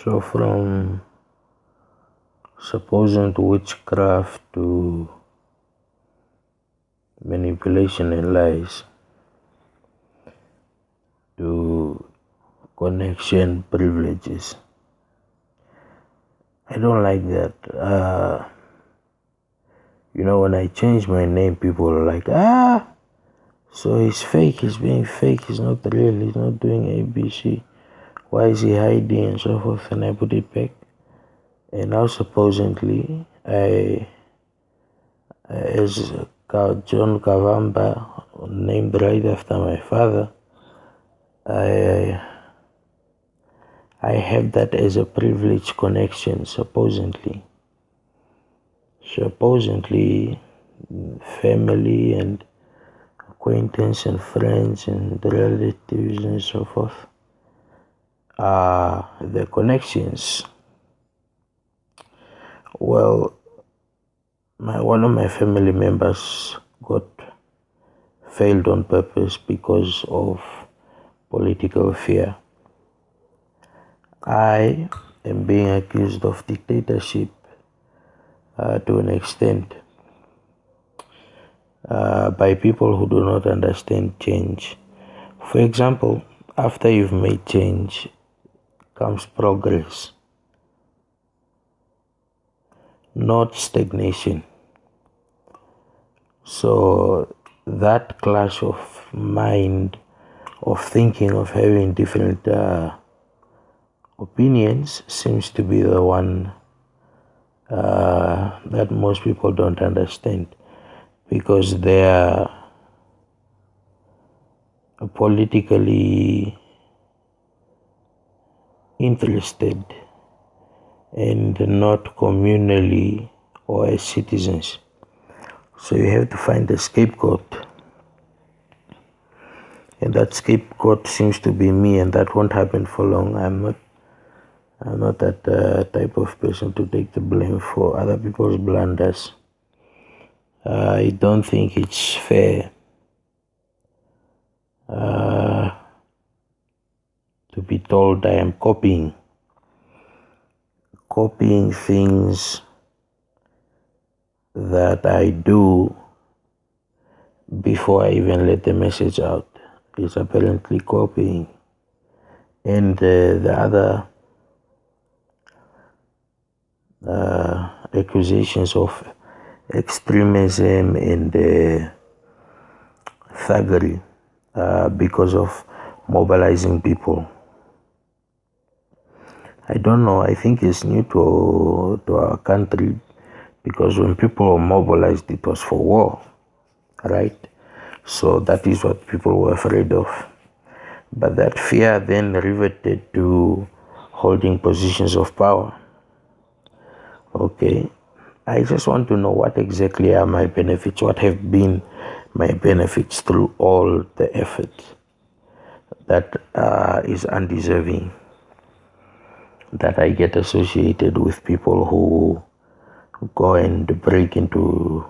So from supposing witchcraft to manipulation and lies to connection privileges. I don't like that. When I change my name, people are like, so he's fake, he's being fake, he's not real, he's not doing ABC. Why is he hiding and so forth? And I put it back. And now supposedly, as John Kavamba, named right after my father, I have that as a privileged connection, supposedly. Supposedly, family and acquaintance and friends and relatives and so forth are the connections. Well, one of my family members got failed on purpose because of political fear. I am being accused of dictatorship to an extent by people who do not understand change. For example, after you've made change comes progress, not stagnation. So that clash of mind, of thinking, of having different opinions seems to be the one that most people don't understand, because they are politically interested and not communally or as citizens. So you have to find a scapegoat, and that scapegoat seems to be me, and that won't happen for long. I'm not that type of person to take the blame for other people's blunders. I don't think it's fair to be told I am copying things that I do before I even let the message out. Is apparently copying. And the other accusations of extremism and thuggery because of mobilizing people. I don't know, I think it's new to our country, because when people were mobilized, it was for war, right? So that is what people were afraid of. But that fear then reverted to holding positions of power. Okay, I just want to know what exactly are my benefits, what have been my benefits through all the effort that is undeserving, that I get associated with people who go and break into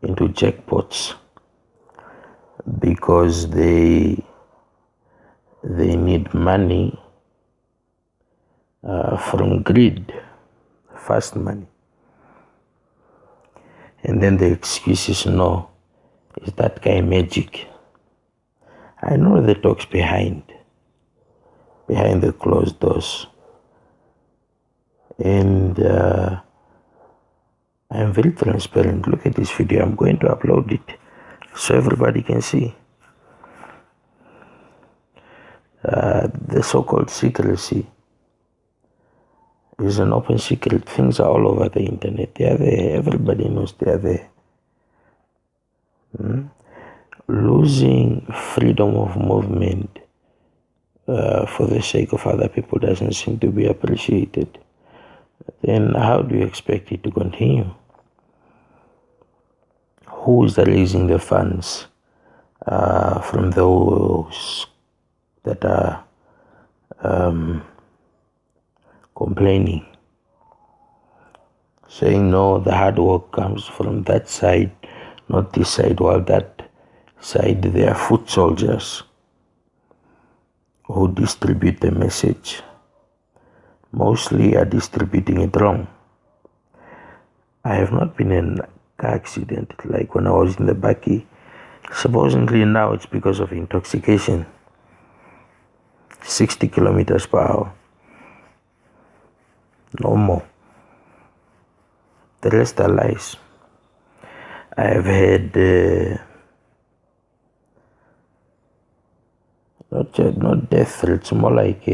jackpots because they need money from greed, fast money. And then the excuse is, no, is that guy magic? I know the talks behind the closed doors. And I'm very transparent. Look at this video. I'm going to upload it so everybody can see. The so-called secrecy is an open secret. Things are all over the internet. They are there. Everybody knows they are there. Losing freedom of movement for the sake of other people doesn't seem to be appreciated. Then how do you expect it to continue? Who is raising the funds from those that are complaining, saying no, the hard work comes from that side, not this side, while that side they are foot soldiers who distribute the message mostly are distributing it wrong. I have not been in a car accident like when I was in the Bakkie. Supposedly now it's because of intoxication. 60 kilometers per hour. No more. The rest are lies. I have had not death threats, more like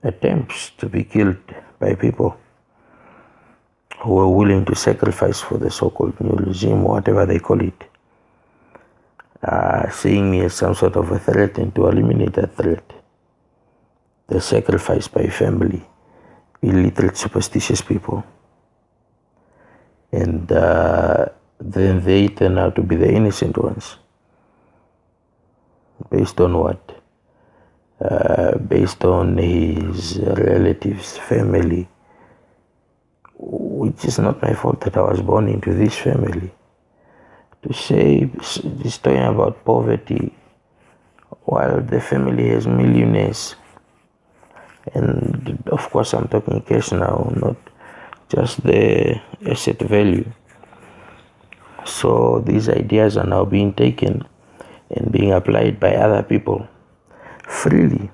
attempts to be killed by people who were willing to sacrifice for the so-called new regime, whatever they call it, seeing me as some sort of a threat, and to eliminate that threat, the sacrifice by family, illiterate, superstitious people. And then they turn out to be the innocent ones. Based on what? Based on his relatives, family, which is not my fault that I was born into this family. To say this story about poverty, while the family has millionaires, and of course I'm talking cash now, not just the asset value. So these ideas are now being taken and being applied by other people freely.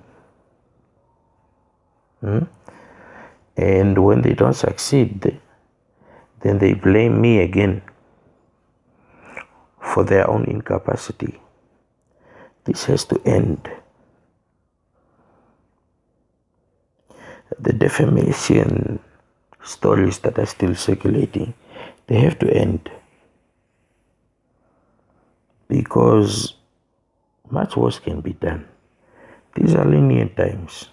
And when they don't succeed, then they blame me again for their own incapacity. This has to end. The defamation stories that are still circulating, they have to end. Because much worse can be done. These are lenient times.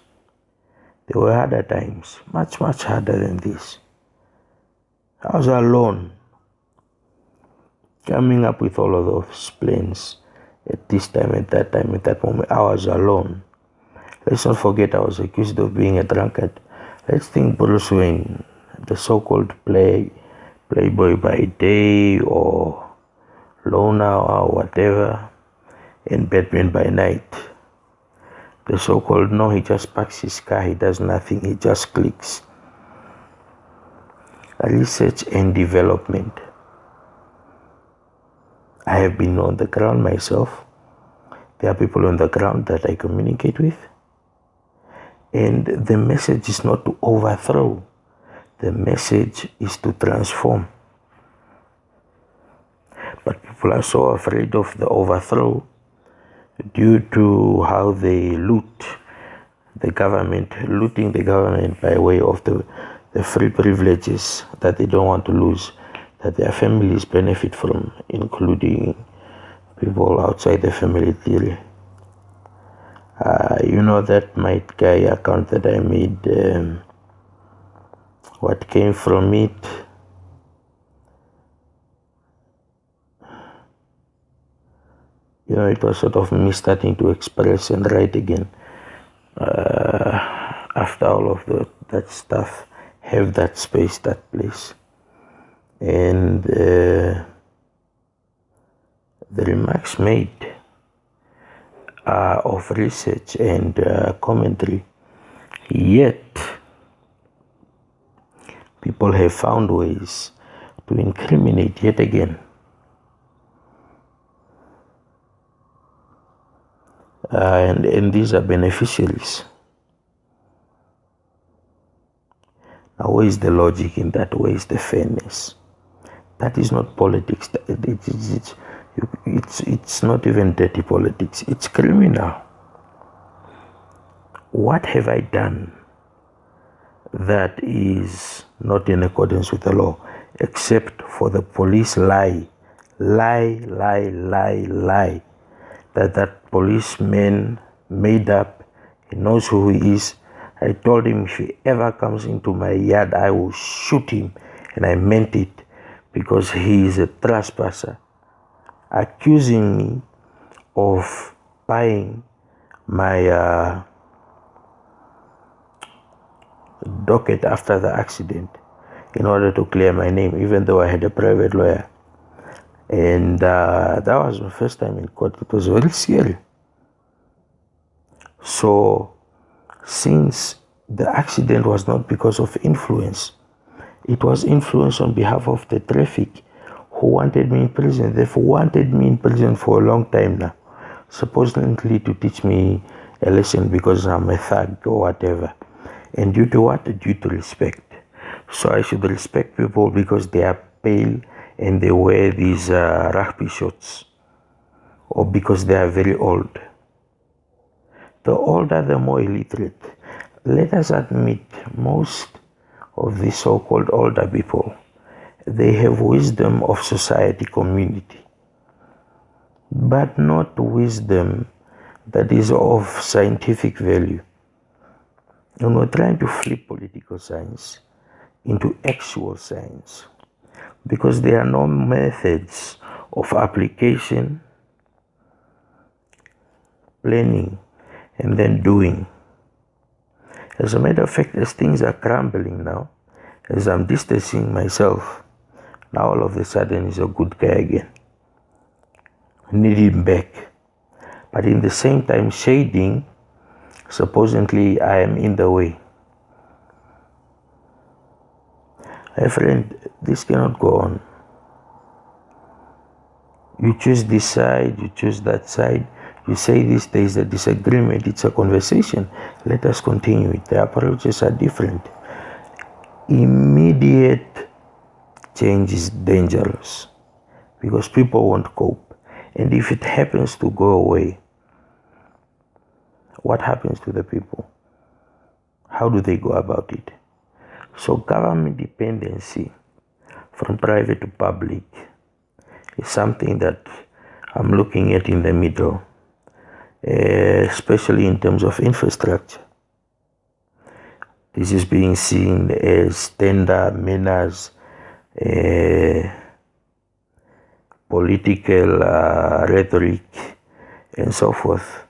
There were harder times, much harder than this. I was alone, coming up with all of those plans at this time, at that moment. I was alone. Let's not forget I was accused of being a drunkard. Let's think Bruce Wayne, the so-called playboy by day, or loner or whatever, and Batman by night. The so-called, no, he just parks his car, he does nothing, he just clicks. Research and development. I have been on the ground myself. There are people on the ground that I communicate with. And the message is not to overthrow. The message is to transform. But people are so afraid of the overthrow due to how they loot the government, looting the government by way of the free privileges that they don't want to lose, that their families benefit from, including people outside the family theory. You know that Might Guy account that I made, what came from it? You know, it was sort of me starting to express and write again. After all of that stuff, have that space, that place. And the remarks made are of research and commentary. Yet, people have found ways to incriminate yet again. And these are beneficiaries. Now, where is the logic in that? Where is the fairness? That is not politics. It's not even dirty politics. It's criminal. What have I done that is not in accordance with the law, except for the police lie that policeman made up? He knows who he is. I told him if he ever comes into my yard, I will shoot him. And I meant it, because he is a trespasser, accusing me of buying my docket after the accident in order to clear my name, even though I had a private lawyer. And that was my first time in court. It was very scary. So since the accident was not because of influence. It was influence on behalf of the traffic who wanted me in prison. They've wanted me in prison for a long time now, supposedly to teach me a lesson because I'm a thug or whatever. And due to what? Due to respect. So I should respect people because they are pale and they wear these rugby shorts, or because they are very old. The older, the more illiterate. Let us admit, most of these so-called older people, they have wisdom of society, community, but not wisdom that is of scientific value. And we're trying to flip political science into actual science because there are no methods of application, planning, and then doing. As a matter of fact, as things are crumbling now, as I'm distancing myself, now all of a sudden he's a good guy again. I need him back. But in the same time, shading, supposedly I am in the way. My friend, this cannot go on. You choose this side, you choose that side. You say this, there is a disagreement, it's a conversation. Let us continue it. The approaches are different. Immediate change is dangerous because people won't cope. And if it happens to go away, what happens to the people? How do they go about it? So government dependency from private to public is something that I'm looking at in the middle, especially in terms of infrastructure. This is being seen as tender menace, political rhetoric, and so forth.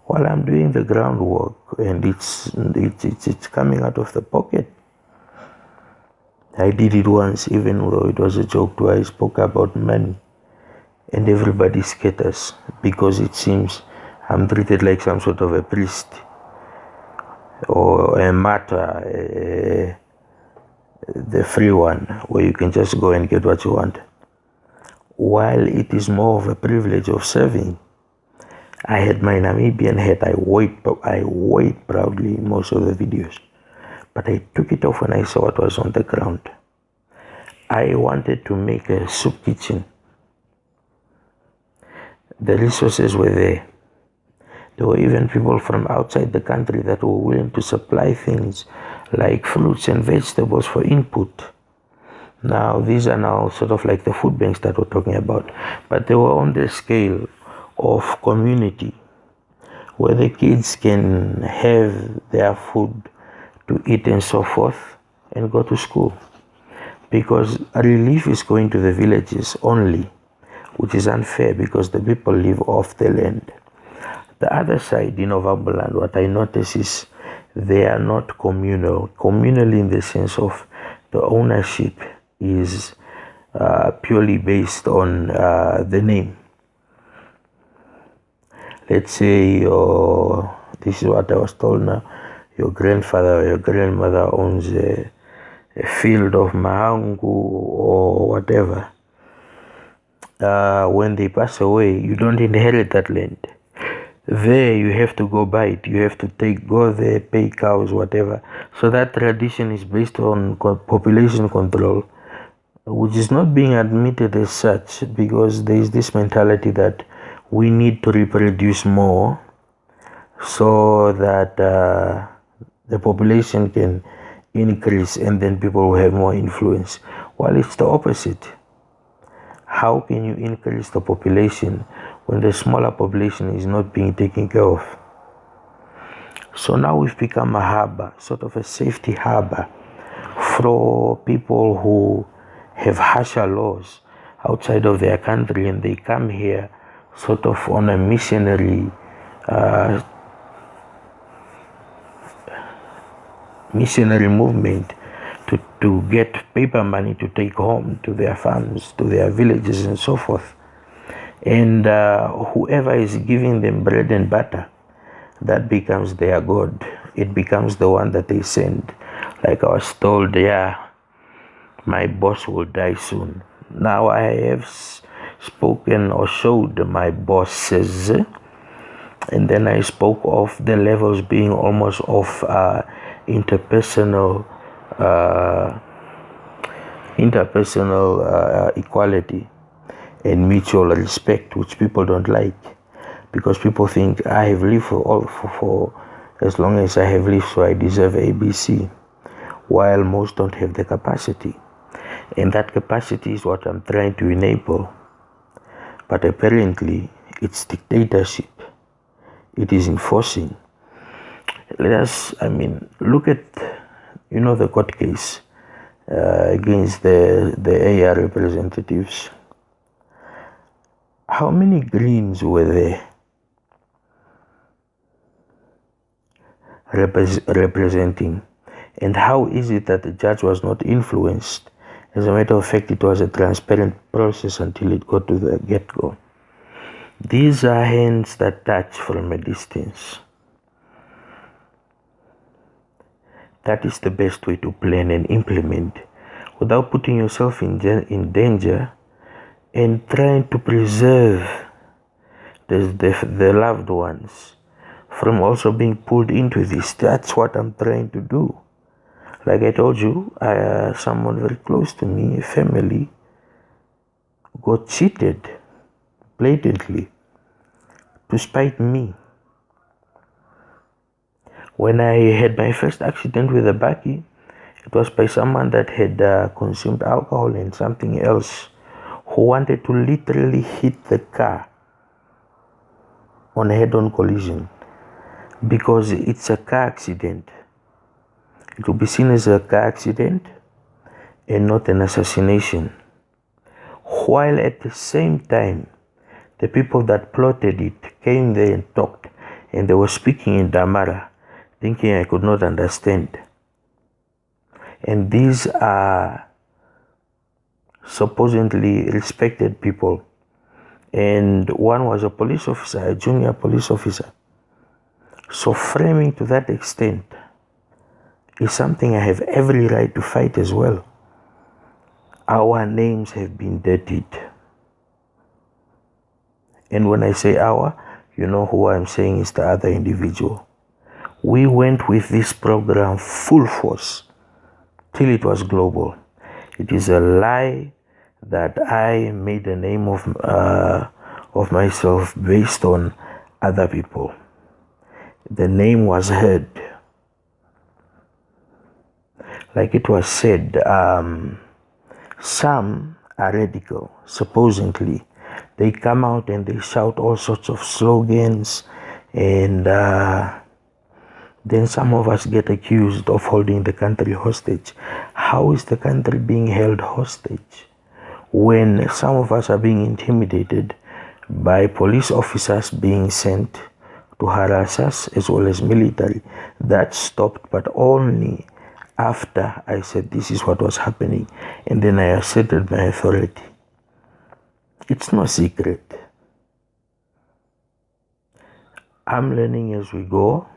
While I'm doing the groundwork, and it's coming out of the pocket. I did it once, even though it was a joke, too. I spoke about money, and everybody scatters because it seems I'm treated like some sort of a priest or a martyr, the free one, where you can just go and get what you want. While it is more of a privilege of serving. I had my Namibian hat. I waved proudly in most of the videos, but I took it off when I saw what was on the ground. I wanted to make a soup kitchen. The resources were there. There were even people from outside the country that were willing to supply things like fruits and vegetables for input. Now, these are now sort of like the food banks that we're talking about, but they were on the scale of community where the kids can have their food to eat and so forth and go to school. Because relief is going to the villages only, which is unfair because the people live off the land. The other side, in Ovamboland, what I notice is they are not communal. Communal in the sense of the ownership is purely based on the name. Let's say this is what I was told now, your grandfather or your grandmother owns a field of mahangu or whatever. When they pass away, you don't inherit that land. There you have to go buy it. You have to go there, pay cows, whatever. So that tradition is based on population control, which is not being admitted as such because there is this mentality that we need to reproduce more so that the population can increase and then people will have more influence. While it's the opposite. How can you increase the population when the smaller population is not being taken care of? So now we've become a harbor, sort of a safety harbor for people who have harsher laws outside of their country, and they come here sort of on a missionary movement to get paper money to take home to their farms, to their villages and so forth. And whoever is giving them bread and butter, that becomes their God. it becomes the one that they send. Like I was told, yeah, my boss will die soon. Now I have spoken or showed my bosses, and then I spoke of the levels being almost of interpersonal equality and mutual respect, which people don't like, because people think I have lived for as long as I have lived, so I deserve ABC, while most don't have the capacity. And that capacity is what I'm trying to enable. But apparently, it's dictatorship. It is enforcing. Look at, the court case against the AR representatives. How many Greens were there representing? And how is it that the judge was not influenced? As a matter of fact, it was a transparent process until it got to the get-go. These are hands that touch from a distance. That is the best way to plan and implement without putting yourself in danger and trying to preserve the loved ones from also being pulled into this. That's what I'm trying to do. Like I told you, someone very close to me, a family, got cheated blatantly to spite me. When I had my first accident with a bakkie, it was by someone that had consumed alcohol and something else, who wanted to literally hit the car on a head-on collision, because it's a car accident. It will be seen as a car accident and not an assassination. While at the same time, the people that plotted it came there and talked, and they were speaking in Damara, thinking I could not understand. And these are supposedly respected people. And one was a police officer, a junior police officer. So framing to that extent is something I have every right to fight as well. Our names have been dirtied. And when I say our, you know who I'm saying is the other individual. We went with this program full force till it was global. It is a lie that I made a name of myself based on other people. The name was heard. Like it was said, some are radical, supposedly. They come out and they shout all sorts of slogans, and then some of us get accused of holding the country hostage. How is the country being held hostage when some of us are being intimidated by police officers being sent to harass us, as well as military? That stopped, but only after I said this is what was happening, and then I asserted my authority. It's no secret. I'm learning as we go.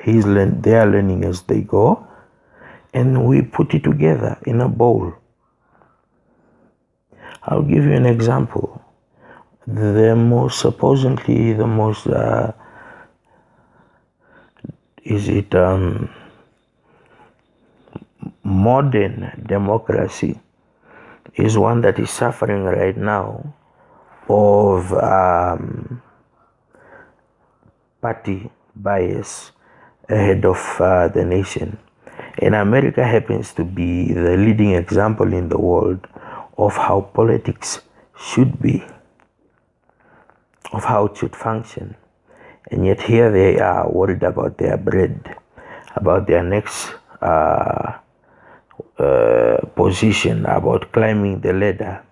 They are learning as they go, and we put it together in a bowl. I'll give you an example. Modern democracy is one that is suffering right now of party bias ahead of the nation. And America happens to be the leading example in the world of how politics should be, of how it should function. And yet here they are worried about their bread, about their next position, about climbing the ladder,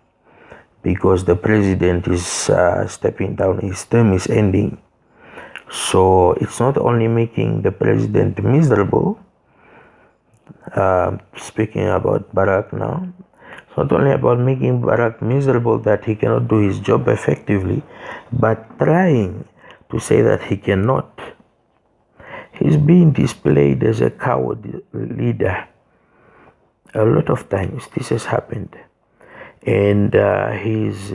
because the president is stepping down, his term is ending. So it's not only making the president miserable, speaking about Barack now, it's not only about making Barack miserable that he cannot do his job effectively, but trying to say that he cannot. He's being displayed as a coward leader. A lot of times this has happened. And his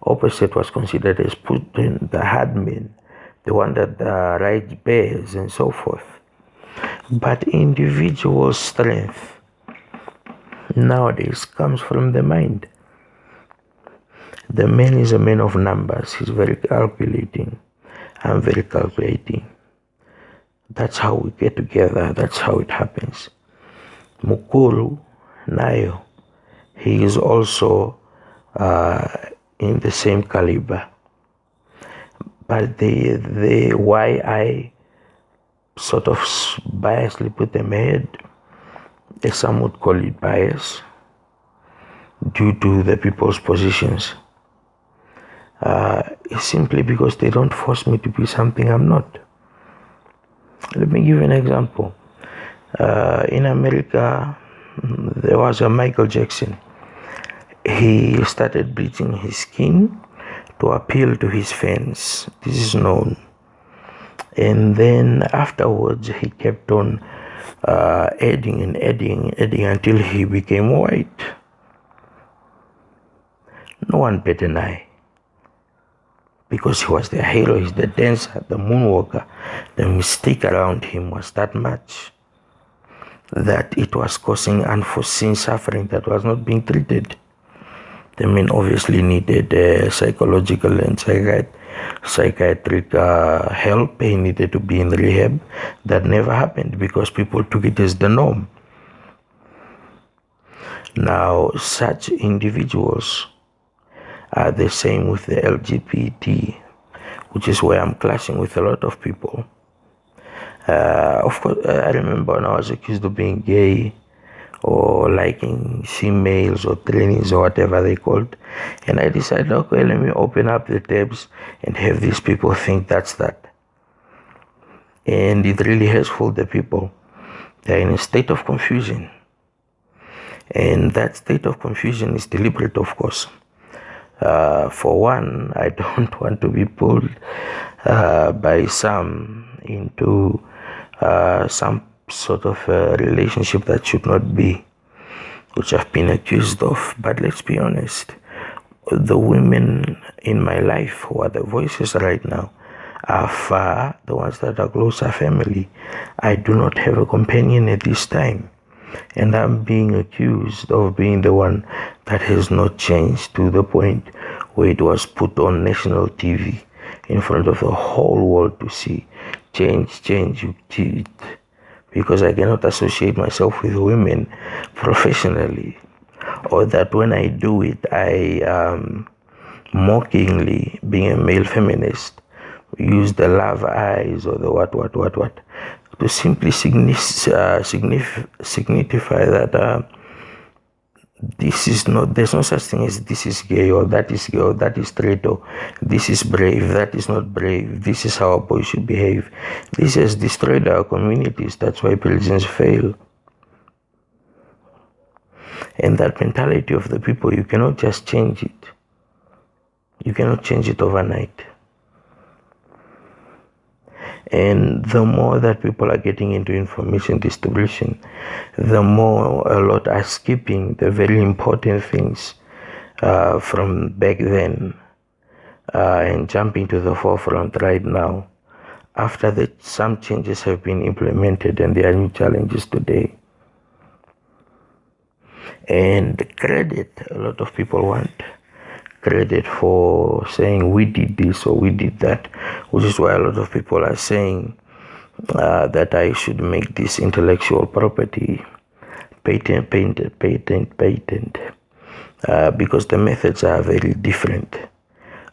opposite was considered as Putin, the hard man, the one that rides bears and so forth. But individual strength nowadays comes from the mind. The man is a man of numbers. He's very calculating. I'm very calculating. That's how we get together. That's how it happens. Mukuru, Nayo, he is also in the same caliber. But why I sort of biasly put them ahead, some would call it bias, due to the people's positions. It's simply because they don't force me to be something I'm not. Let me give you an example. In America, there was a Michael Jackson. He started bleaching his skin to appeal to his fans. This is known. And then afterwards, he kept on adding until he became white. No one bet an eye. Because he was the hero, he's the dancer, the moonwalker. The mistake around him was that much that it was causing unforeseen suffering that was not being treated. The man obviously needed psychological and psychiatric help. He needed to be in rehab. That never happened because people took it as the norm. Now, such individuals are the same with the LGBT, which is where I'm clashing with a lot of people. Of course, I remember when I was accused of being gay or liking females or trannies or whatever they called, and I decided, okay, let me open up the tabs and have these people think that's that. And it really has fooled the people. They're in a state of confusion, and that state of confusion is deliberate, of course. For one, I don't want to be pulled by some into some sort of relationship that should not be, which I've been accused of. But let's be honest, the women in my life who are the voices right now are far the ones that are closer family. I do not have a companion at this time. And I'm being accused of being the one that has not changed to the point where it was put on national TV in front of the whole world to see. Change, you cheat. Because I cannot associate myself with women professionally. Or that when I do it, I mockingly, being a male feminist, use the love eyes or the what, to simply signify that this is not, there's no such thing as this is gay or that is gay or that is straight or this is brave, that is not brave, this is how a boy should behave. This has destroyed our communities. That's why religions fail. And that mentality of the people, you cannot just change it. You cannot change it overnight. And the more that people are getting into information distribution, the more a lot are skipping the very important things from back then and jumping to the forefront right now, after that some changes have been implemented and there are new challenges today. And credit, a lot of people want credit for saying we did this or we did that, which is why a lot of people are saying that I should make this intellectual property patent, because the methods are very different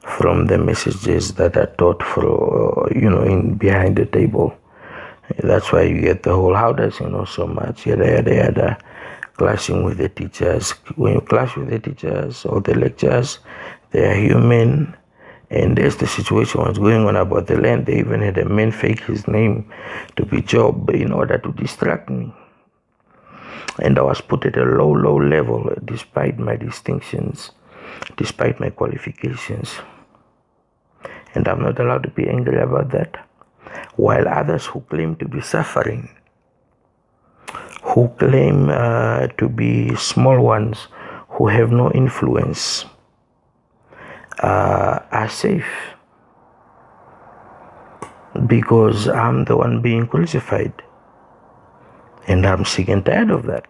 from the messages that are taught for, in behind the table. That's why you get the whole, how does he know so much, yada, clashing with the teachers. When you clash with the teachers or the lecturers, they are human. And as the situation was going on about the land, they even had a man fake his name to be Job in order to distract me. And I was put at a low level despite my distinctions, despite my qualifications. And I'm not allowed to be angry about that. while others who claim to be suffering, who claim to be small ones who have no influence, are safe because I'm the one being crucified, and I'm sick and tired of that.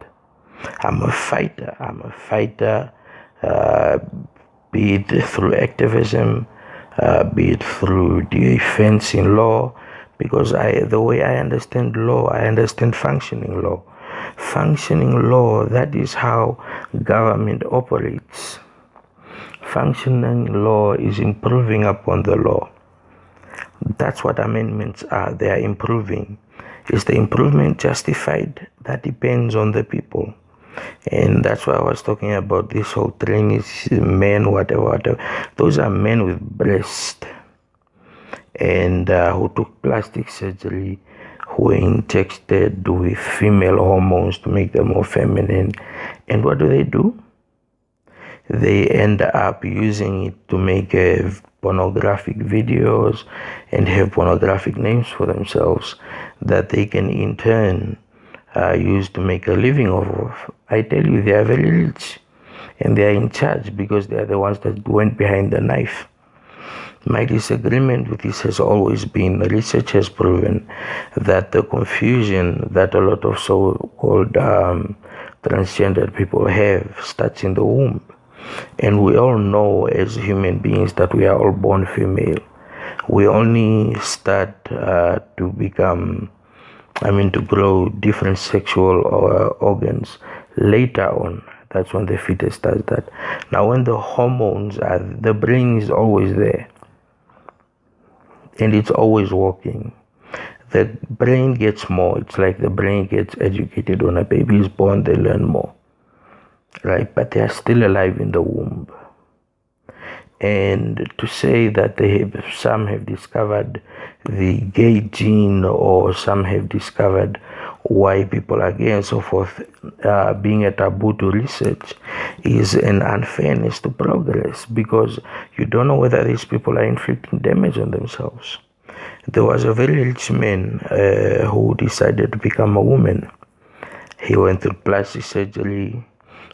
I'm a fighter. Be it through activism, be it through defense in law, because the way I understand law, I understand functioning law. Functioning law, that is how government operates. Functioning law is improving upon the law. That's what amendments are. They are improving. Is the improvement justified? That depends on the people. And that's why I was talking about this whole trainees, men, whatever. Those are men with breasts and who took plastic surgery, who were injected with female hormones to make them more feminine. And what do? They end up using it to make pornographic videos and have pornographic names for themselves that they can in turn use to make a living off of. I tell you, they are very rich and they are in charge because they are the ones that went behind the knife. My disagreement with this has always been, research has proven that the confusion that a lot of so-called transgender people have starts in the womb. And we all know as human beings that we are all born female. We only start to grow different sexual organs later on. That's when the fetus does that. Now, when the hormones are, the brain is always there. And it's always working. The brain gets more. It's like the brain gets educated. When a baby is born, they learn more. Right? But they are still alive in the womb. And to say that some have discovered the gay gene, or some have discovered why people are gay and so forth, being a taboo to research, is an unfairness to progress, because you don't know whether these people are inflicting damage on themselves. There was a very rich man who decided to become a woman. He went through plastic surgery.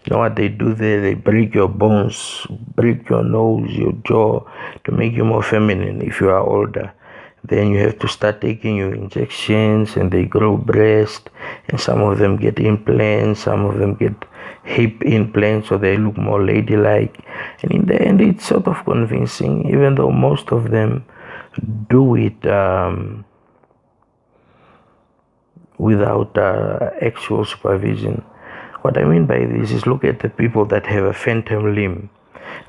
You know what they do there? They break your bones, break your nose, your jaw, to make you more feminine if you are older. Then you have to start taking your injections, and they grow breast, and some of them get implants, some of them get hip implants, so they look more ladylike. And in the end, it's sort of convincing, even though most of them do it without actual supervision. What I mean by this is, look at the people that have a phantom limb.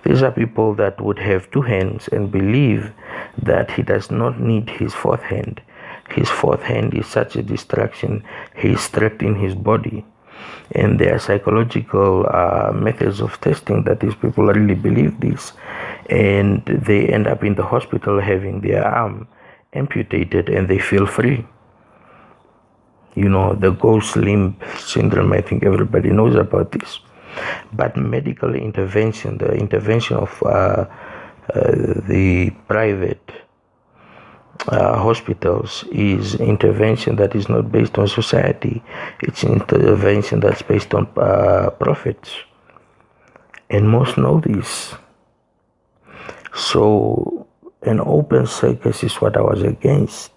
These are people that would have two hands and believe that he does not need his fourth hand. His fourth hand is such a distraction. He is trapped in his body. And there are psychological methods of testing that these people really believe this. And they end up in the hospital having their arm amputated, and they feel free. You know, the ghost limb syndrome, I think everybody knows about this. But medical intervention, the intervention of the private hospitals, is intervention that is not based on society. It's intervention that's based on profits. And most know this. So an open circus is what I was against.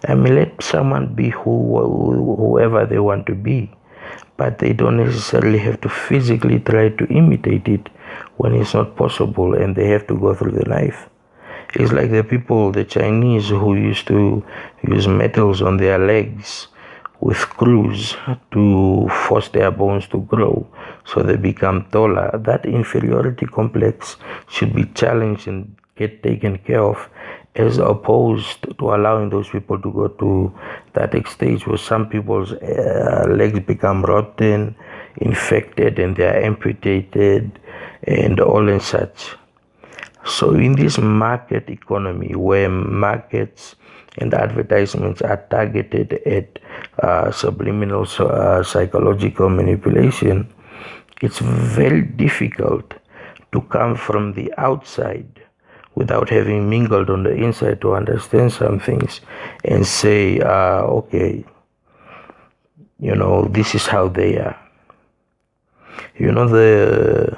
I mean, let someone be whoever they want to be, but they don't necessarily have to physically try to imitate it when it's not possible, and they have to go through the knife. It's like the Chinese, who used to use metals on their legs with screws to force their bones to grow so they become taller. That inferiority complex should be challenged and get taken care of, as opposed to allowing those people to go to that stage where some people's legs become rotten, infected, and they are amputated and all and such. So in this market economy, where markets and advertisements are targeted at subliminal psychological manipulation, it's very difficult to come from the outside without having mingled on the inside to understand some things and say, okay, this is how they are. The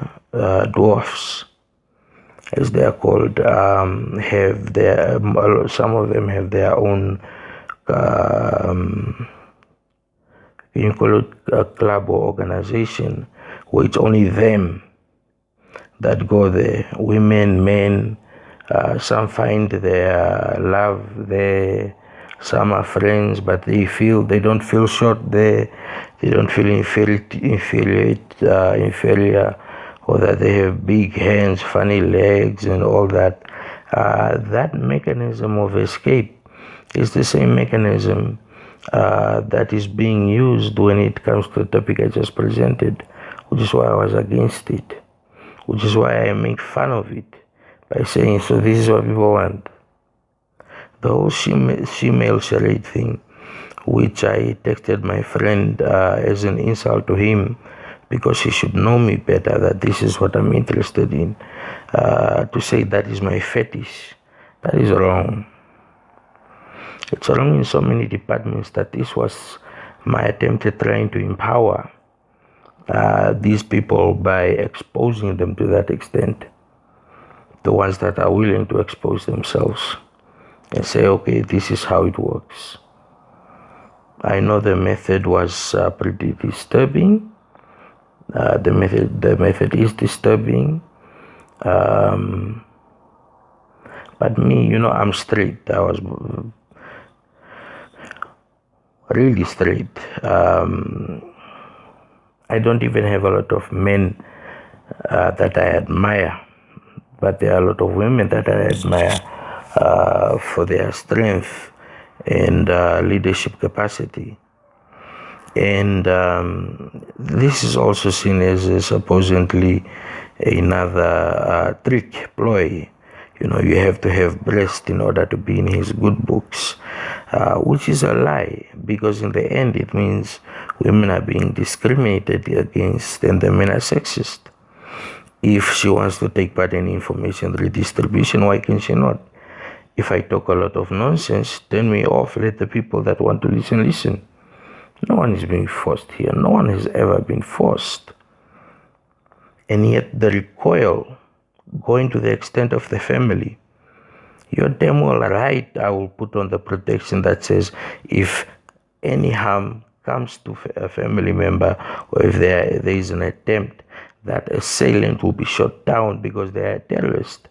dwarfs, as they are called, have their, some of them have their own, you call it a club or organization, where it's only them that go there. Women, men, some find their love there. Some are friends, but they don't feel short there. They don't feel inferior, or that they have big hands, funny legs, and all that. That mechanism of escape is the same mechanism that is being used when it comes to the topic I just presented, which is why I was against it, which is why I make fun of it by saying, so this is what people want. The whole female charade thing, which I texted my friend as an insult to him, because he should know me better, that this is what I'm interested in, to say that is my fetish. That is wrong. It's wrong in so many departments that this was my attempt at trying to empower these people by exposing them to that extent. The ones that are willing to expose themselves and say, okay, this is how it works. I know the method was pretty disturbing. The method is disturbing. But me, I'm straight. I was really straight. I don't even have a lot of men that I admire, but there are a lot of women that I admire for their strength and leadership capacity. And this is also seen as supposedly another trick, ploy. You have to have breast in order to be in his good books, which is a lie, because in the end it means women are being discriminated against and the men are sexist. If she wants to take part in information redistribution, why can she not? If I talk a lot of nonsense, turn me off, let the people that want to listen. No one is being forced here. No one has ever been forced. And yet the recoil, going to the extent of the family, you're damn well right. I will put on the protection that says if any harm comes to a family member, or if there is an attempt, that assailant will be shot down because they are a terrorist.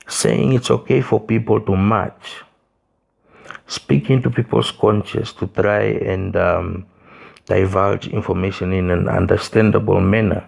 Saying it's okay for people to march, speaking to people's conscience to try and divulge information in an understandable manner,